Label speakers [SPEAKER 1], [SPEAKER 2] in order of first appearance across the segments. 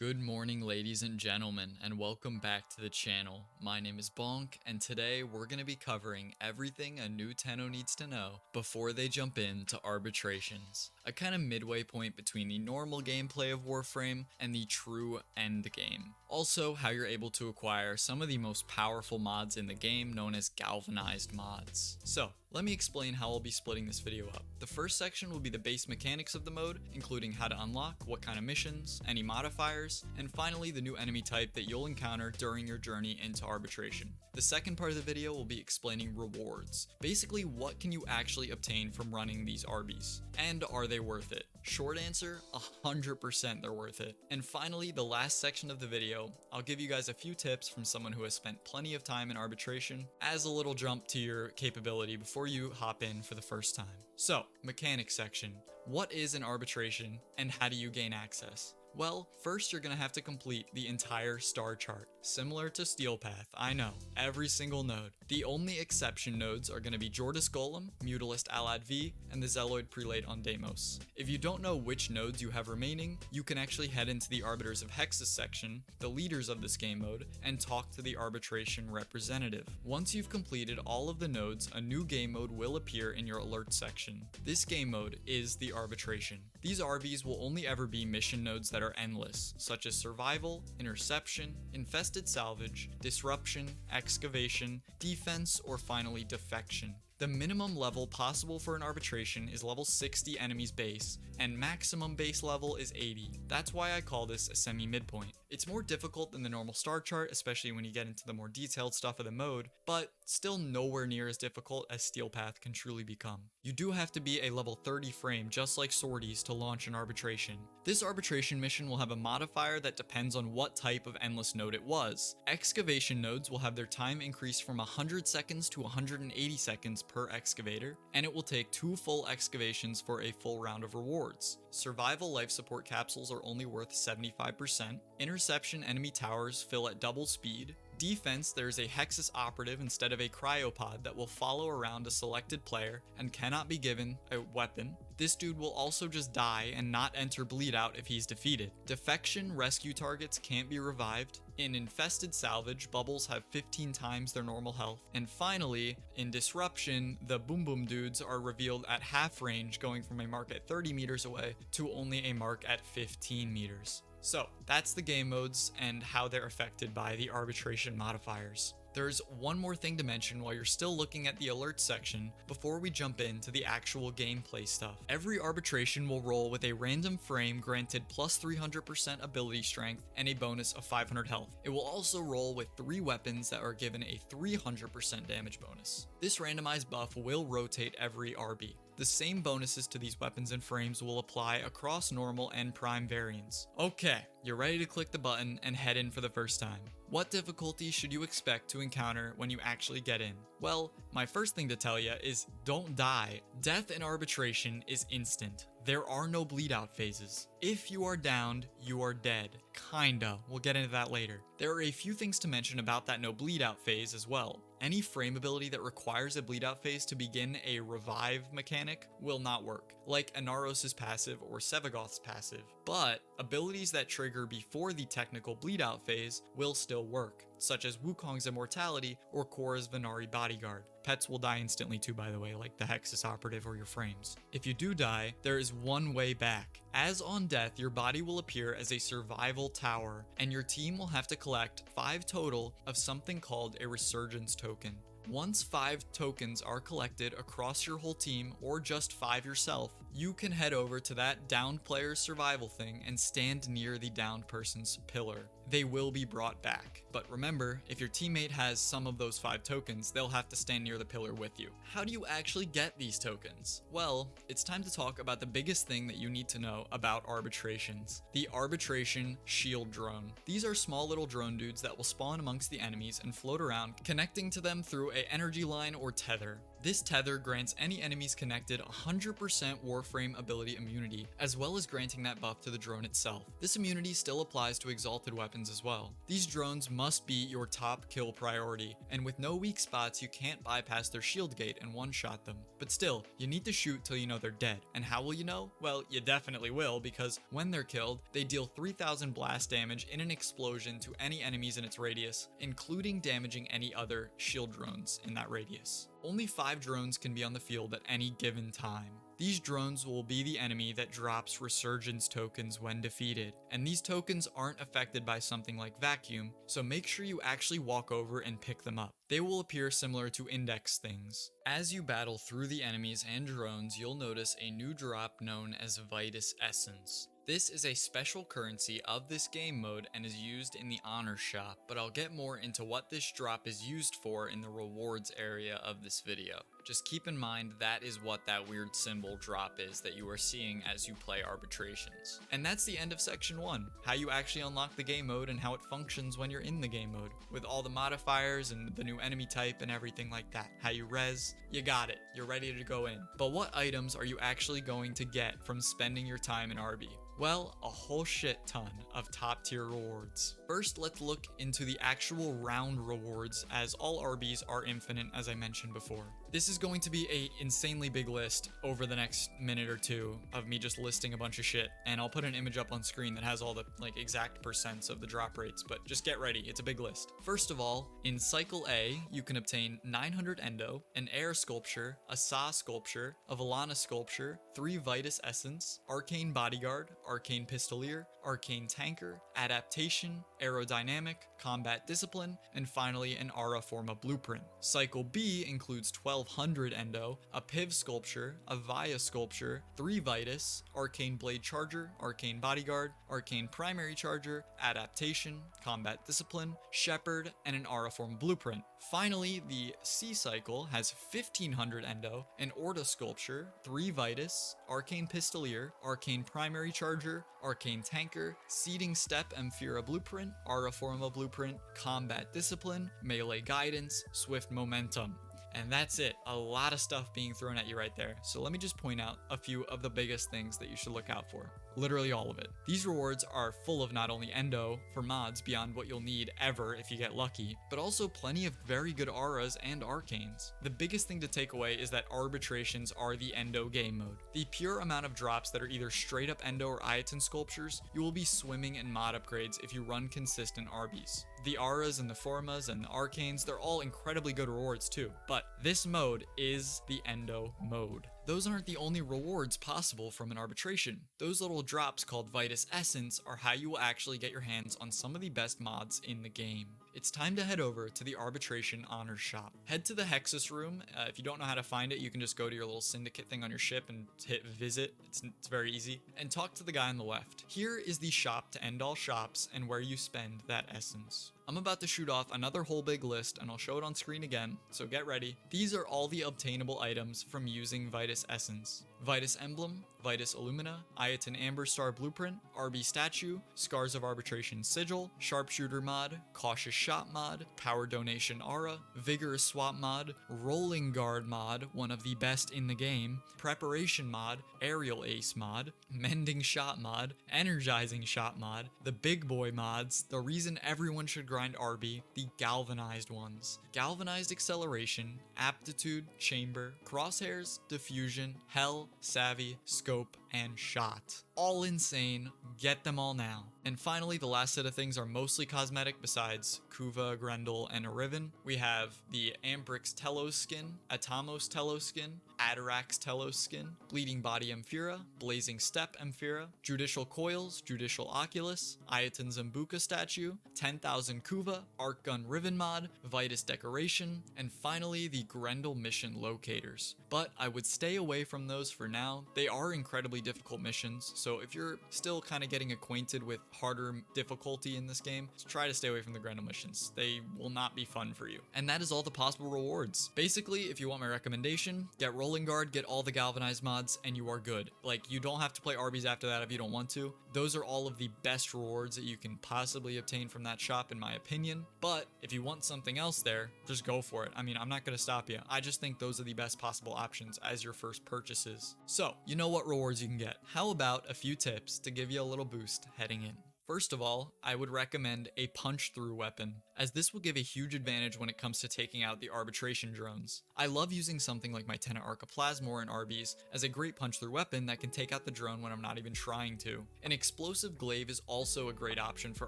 [SPEAKER 1] Good morning, ladies and gentlemen, and welcome back to the channel. My name is llBonkll, and today we're going to be covering everything a new Tenno needs to know before they jump into arbitrations, a kind of midway point between the normal gameplay of Warframe and the true end game. Also, how you're able to acquire some of the most powerful mods in the game, known as galvanized mods. So, let me explain how I'll be splitting this video up. The first section will be the base mechanics of the mode, including how to unlock, what kind of missions, any modifiers, and finally the new enemy type that you'll encounter during your journey into arbitration. The second part of the video will be explaining rewards. Basically, what can you actually obtain from running these Arbies? And are they worth it? Short answer, 100% they're worth it. And finally, the last section of the video, I'll give you guys a few tips from someone who has spent plenty of time in arbitration as a little jump to your capability before you hop in for the first time. So, mechanics section. What is an arbitration and how do you gain access? Well, first you're going to have to complete the entire star chart. Similar to Steel Path, I know, every single node. The only exception nodes are going to be Jordis Golem, Mutalist Alad V, and the Zealoid Prelate on Deimos. If you don't know which nodes you have remaining, you can actually head into the Arbiters of Hexus section, the leaders of this game mode, and talk to the arbitration representative. Once you've completed all of the nodes, a new game mode will appear in your alert section. This game mode is the arbitration. These RBs will only ever be mission nodes that are endless, such as survival, interception, infested salvage, disruption, excavation, defense, or finally defection. The minimum level possible for an arbitration is level 60 enemies base, and maximum base level is 80. That's why I call this a semi-midpoint. It's more difficult than the normal star chart, especially when you get into the more detailed stuff of the mode, but still nowhere near as difficult as Steel Path can truly become. You do have to be a level 30 frame, just like Swordies, to launch an arbitration. This arbitration mission will have a modifier that depends on what type of endless node it was. Excavation nodes will have their time increased from 100 seconds to 180 seconds per excavator, and it will take 2 full excavations for a full round of rewards. Survival life support capsules are only worth 75%. Interception enemy towers fill at double speed. Defense, there's a Hexus operative instead of a cryopod that will follow around a selected player and cannot be given a weapon. This dude will also just die and not enter bleed out if he's defeated. Defection, rescue targets can't be revived. In infested salvage, bubbles have 15 times their normal health. And finally, in disruption, the boom boom dudes are revealed at half range, going from a mark at 30 meters away to only a mark at 15 meters. So, that's the game modes and how they're affected by the arbitration modifiers. There's one more thing to mention while you're still looking at the alert section before we jump into the actual gameplay stuff. Every arbitration will roll with a random frame granted plus 300% ability strength and a bonus of 500 health. It will also roll with 3 weapons that are given a 300% damage bonus. This randomized buff will rotate every RB. The same bonuses to these weapons and frames will apply across normal and prime variants. Okay, you're ready to click the button and head in for the first time. What difficulty should you expect to encounter when you actually get in? Well, my first thing to tell you is don't die. Death in arbitration is instant. There are no bleed out phases. If you are downed, you are dead. Kinda. We'll get into that later. There are a few things to mention about that no bleed out phase as well. Any frame ability that requires a bleed out phase to begin a revive mechanic will not work, like Inaros' passive or Sevagoth's passive. But abilities that trigger before the technical bleed out phase will still work, such as Wukong's Immortality or Korra's Venari Bodyguard. Pets will die instantly too, by the way, like the Hexus operative or your frames. If you do die, there is one way back. As on death, your body will appear as a survival tower, and your team will have to collect 5 total of something called a resurgence token. Once 5 tokens are collected across your whole team, or just 5 yourself, you can head over to that downed player's survival thing and stand near the downed person's pillar. They will be brought back. But remember, if your teammate has some of those 5 tokens, they'll have to stand near the pillar with you. How do you actually get these tokens? Well, it's time to talk about the biggest thing that you need to know about arbitrations: the arbitration shield drone. These are small little drone dudes that will spawn amongst the enemies and float around, connecting to them through an energy line or tether. This tether grants any enemies connected 100% Warframe ability immunity, as well as granting that buff to the drone itself. This immunity still applies to exalted weapons as well. These drones must be your top kill priority, and with no weak spots you can't bypass their shield gate and one-shot them. But still, you need to shoot till you know they're dead. And how will you know? Well, you definitely will, because when they're killed, they deal 3000 blast damage in an explosion to any enemies in its radius, including damaging any other shield drones in that radius. Only 5 drones can be on the field at any given time. These drones will be the enemy that drops resurgence tokens when defeated, and these tokens aren't affected by something like vacuum, so make sure you actually walk over and pick them up. They will appear similar to index things. As you battle through the enemies and drones, you'll notice a new drop known as Vitus Essence. This is a special currency of this game mode and is used in the honor shop, but I'll get more into what this drop is used for in the rewards area of this video. Just keep in mind that is what that weird symbol drop is that you are seeing as you play Arbitrations. And that's the end of section 1, how you actually unlock the game mode and how it functions when you're in the game mode, with all the modifiers and the new enemy type and everything like that. How you res, you got it, you're ready to go in. But what items are you actually going to get from spending your time in Arby? Well, a whole shit ton of top tier rewards. First, let's look into the actual round rewards, as all Arbies are infinite as I mentioned before. This is going to be a insanely big list over the next minute or two of me just listing a bunch of shit, and I'll put an image up on screen that has all the exact percents of the drop rates, but just get ready, it's a big list. First of all, in Cycle A, you can obtain 900 Endo, an Air Sculpture, a Saw Sculpture, a Valana Sculpture, 3 Vitus Essence, Arcane Bodyguard, Arcane Pistolier, Arcane Tanker, Adaptation, Aerodynamic, Combat Discipline, and finally an Aura Forma Blueprint. Cycle B includes 1200 Endo, a Piv Sculpture, a Via Sculpture, 3 Vitus, Arcane Blade Charger, Arcane Bodyguard, Arcane Primary Charger, Adaptation, Combat Discipline, Shepherd, and an Aura Forma Blueprint. Finally, the C cycle has 1500 Endo, an Orda Sculpture, 3 Vitus, Arcane Pistolier, Arcane Primary Charger, Arcane Tanker, Seeding Step Amphira Blueprint, Aura Forma Blueprint, Combat Discipline, Melee Guidance, Swift Momentum. And that's it, a lot of stuff being thrown at you right there. So let me just point out a few of the biggest things that you should look out for. Literally all of it. These rewards are full of not only Endo for mods beyond what you'll need ever if you get lucky, but also plenty of very good auras and arcanes. The biggest thing to take away is that Arbitrations are the Endo game mode. The pure amount of drops that are either straight up Endo or Iton sculptures, you will be swimming in mod upgrades if you run consistent Arbies. The auras and the formas and the arcanes, they're all incredibly good rewards too, but this mode is the Endo mode. Those aren't the only rewards possible from an arbitration. Those little drops called Vitus Essence are how you will actually get your hands on some of the best mods in the game. It's time to head over to the Arbitration Honors Shop. Head to the Hexus room. If you don't know how to find it, you can just go to your little syndicate thing on your ship and hit visit. It's very easy. And talk to the guy on the left. Here is the shop to end all shops and where you spend that essence. I'm about to shoot off another whole big list and I'll show it on screen again, so get ready. These are all the obtainable items from using Vitus Essence. Vitus Emblem, Vitus Illumina, Iton Amber Star Blueprint, Arby Statue, Scars of Arbitration Sigil, Sharpshooter Mod, Cautious Shot Mod, Power Donation Aura, Vigorous Swap Mod, Rolling Guard Mod, one of the best in the game, Preparation Mod, Aerial Ace Mod, Mending Shot Mod, Energizing Shot Mod, the Big Boy mods, the reason everyone should grind Arby, the galvanized ones. Galvanized Acceleration, Aptitude, Chamber, Crosshairs, Diffusion, Hell, Savvy, Scope, and Shot. All insane, get them all now. And finally, the last set of things are mostly cosmetic besides Kuva, Grendel, and Ariven. We have the Ambrix Telos skin, Atamos Telos skin, Atarax Telos skin, Bleeding Body Amphira, Blazing Step Amphira, Judicial Coils, Judicial Oculus, Iton Zambuca Statue, 10,000 Kuva, Arc Gun Riven Mod, Vitus Decoration, and finally the Grendel Mission Locators. But I would stay away from those for now. They are incredibly difficult missions, so if you're still kind of getting acquainted with harder difficulty in this game, try to stay away from the Grendel missions. They will not be fun for you. And that is all the possible rewards. Basically, if you want my recommendation, get rolling Rolling Guard, get all the galvanized mods, and you are good. Like, you don't have to play Arby's after that if you don't want to. Those are all of the best rewards that you can possibly obtain from that shop, in my opinion. But if you want something else there, just go for it. I mean, I'm not going to stop you. I just think those are the best possible options as your first purchases. So, you know what rewards you can get. How about a few tips to give you a little boost heading in? First of all, I would recommend a punch-through weapon, as this will give a huge advantage when it comes to taking out the arbitration drones. I love using something like my Tenant Arca Plasmor in Arby's as a great punch-through weapon that can take out the drone when I'm not even trying to. An explosive glaive is also a great option for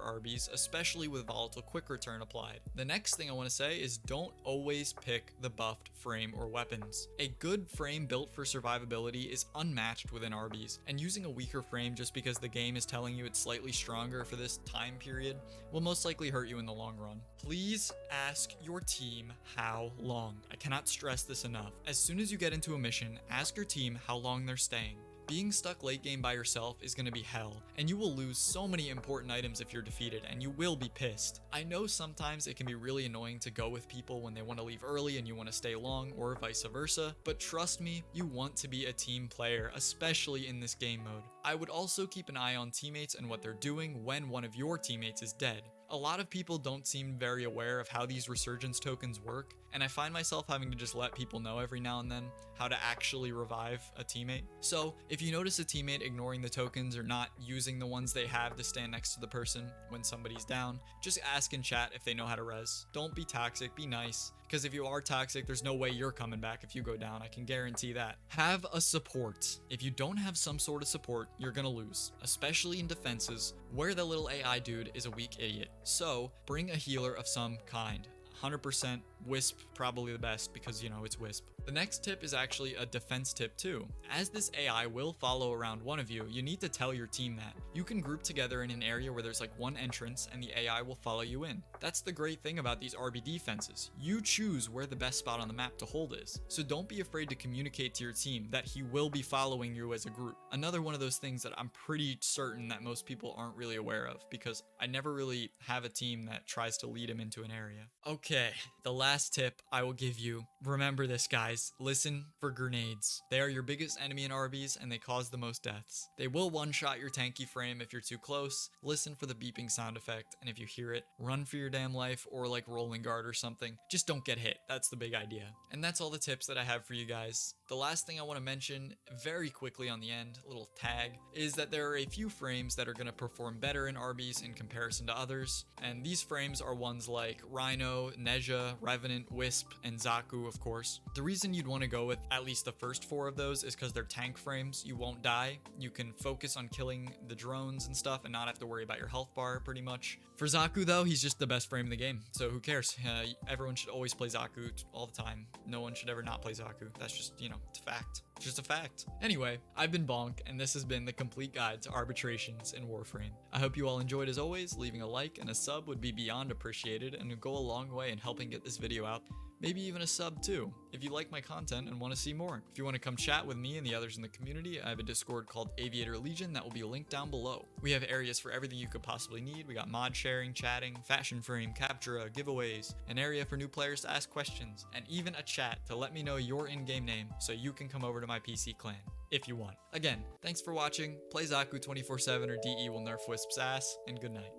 [SPEAKER 1] Arby's, especially with volatile quick return applied. The next thing I want to say is don't always pick the buffed frame or weapons. A good frame built for survivability is unmatched within Arby's, and using a weaker frame just because the game is telling you it's slightly stronger for this time period will most likely hurt you in the long run. Please ask your team how long. I cannot stress this enough. As soon as you get into a mission, ask your team how long they're staying. Being stuck late game by yourself is going to be hell, and you will lose so many important items if you're defeated, and you will be pissed. I know sometimes it can be really annoying to go with people when they want to leave early and you want to stay long, or vice versa, but trust me, you want to be a team player, especially in this game mode. I would also keep an eye on teammates and what they're doing when one of your teammates is dead. A lot of people don't seem very aware of how these resurgence tokens work, and I find myself having to just let people know every now and then how to actually revive a teammate. So if you notice a teammate ignoring the tokens or not using the ones they have to stand next to the person when somebody's down, just ask in chat if they know how to res. Don't be toxic, be nice. Because if you are toxic, there's no way you're coming back if you go down, I can guarantee that. Have a support. If you don't have some sort of support, you're gonna lose, especially in defenses, where the little AI dude is a weak idiot. So, bring a healer of some kind. 100% Wisp, probably the best because, you know, it's Wisp. The next tip is actually a defense tip too. As this AI will follow around one of you, you need to tell your team that. You can group together in an area where there's like one entrance and the AI will follow you in. That's the great thing about these RB defenses. You choose where the best spot on the map to hold is. So don't be afraid to communicate to your team that he will be following you as a group. Another one of those things that I'm pretty certain that most people aren't really aware of because I never really have a team that tries to lead him into an area. Okay, the last tip I will give you. Remember this, guys. Listen for grenades. They are your biggest enemy in Arby's and they cause the most deaths. They will one-shot your tanky frame if you're too close. Listen for the beeping sound effect, and if you hear it, run for your damn life or like rolling guard or something. Just don't get hit. That's the big idea. And that's all the tips that I have for you guys. The last thing I want to mention very quickly on the end, a little tag, is that there are a few frames that are going to perform better in Arby's in comparison to others. And these frames are ones like Rhino, Neja, Revenant, Wisp, and Xaku, of course. The reason you'd want to go with at least the first 4 of those is because they're tank frames. You won't die. You can focus on killing the drones and stuff and not have to worry about your health bar pretty much. For Xaku though, he's just the best frame in the game. So who cares? Everyone should always play Xaku all the time. No one should ever not play Xaku. That's just, you know, it's a fact. Just a fact. Anyway, I've been llBonkll, and this has been the complete guide to arbitrations in Warframe. I hope you all enjoyed as always. Leaving a like and a sub would be beyond appreciated and would go a long way in helping get this video out. Maybe even a sub too, if you like my content and want to see more. If you want to come chat with me and the others in the community, I have a Discord called Aviator Legion that will be linked down below. We have areas for everything you could possibly need. We got mod sharing, chatting, fashion frame, captura, giveaways, an area for new players to ask questions, and even a chat to let me know your in-game name so you can come over to my PC clan, if you want. Again, thanks for watching. Play Xaku 24/7 or DE will nerf Wisp's ass, and good night.